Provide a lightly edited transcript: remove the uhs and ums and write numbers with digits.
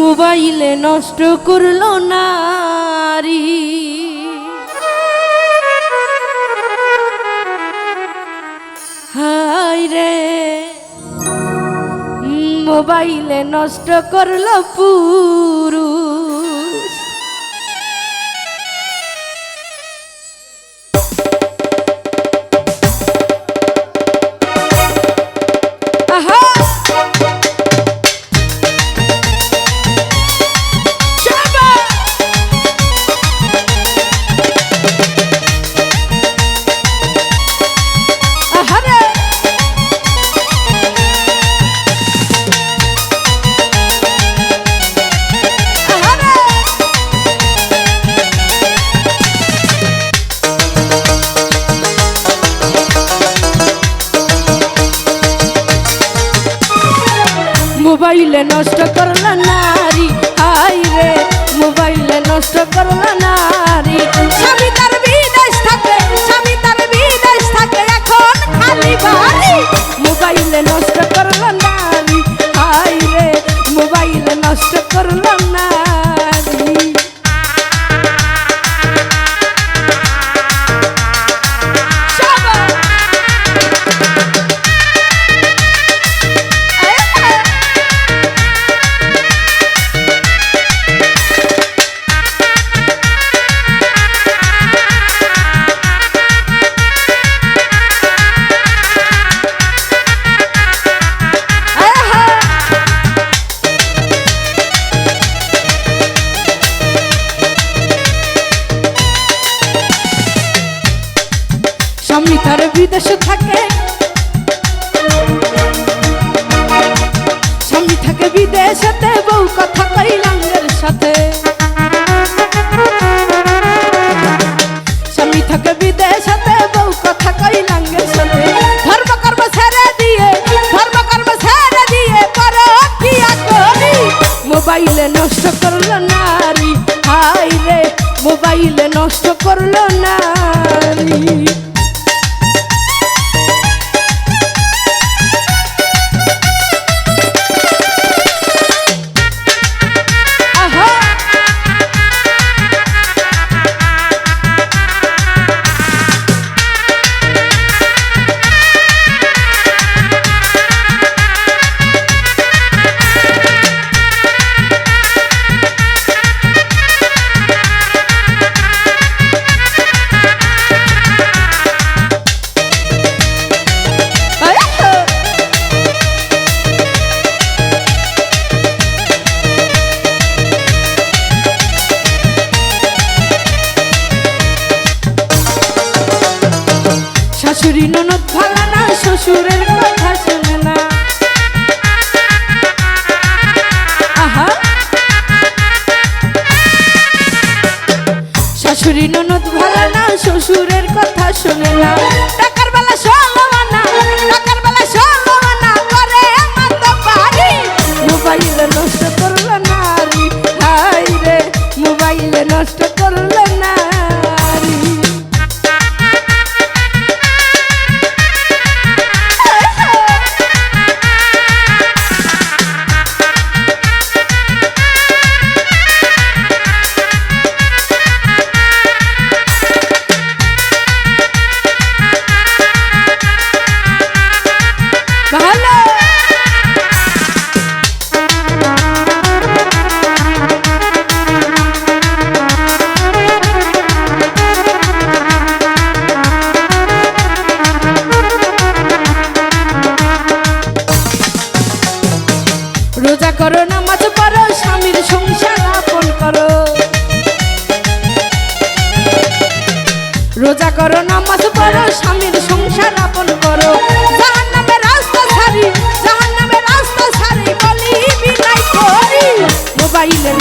মোবাইলে নষ্ট করলো নারী, হায় রে মোবাইলে নষ্ট করলো পুরুষ। মোবাইলে নষ্ট করলা নারী, হায় রে মোবাইলে নষ্ট করলা নারী। স্বামী তার বিদেশ থাকে, স্বামী তার বিদেশ থাকে, এখন খালি বাড়ি। মোবাইলে নষ্ট করলা নারী, হায় রে মোবাইলে নষ্ট করলা নারী। স্বামী তার বিদেশে থাকে, স্বামী থাকে বিদেশেতে, বউ কথা কই লাঙ্গের সাথে। স্বামী থাকে বিদেশেতে, বউ কথা কই লাঙ্গের সাথে। ধর্মকর্ম ছেড়ে দিয়ে, ধর্মকর্ম ছেড়ে দিয়ে পরকিয়া করি। মোবাইলে নষ্ট করলো নারী, হায় রে মোবাইলে নষ্ট করলো নারী। শাশুড়ি ননদ ভালো না, শ্বশুরের কথা শোনে না। আহা শাশুড়ি ননদ ভালো না, শ্বশুরের কথা শোনে না। টাকার বেলা সলমানা, টাকার বেলা সলমানা করে মাত পারি। মোবাইলে নষ্ট করলো নারী, হায় রে মোবাইলে নষ্ট করলো নারী। রোজা করো, নামাজ পড়ো, স্বামীর সংসার আপন করো। রোজা করো, নামাজ পড়ো, স্বামীর সংসার আপন করো। জাহান্নামের রাস্তা ছাড়ি, জাহান্নামের রাস্তা ছাড়ি বলি বিনাই করি। মোবাইলে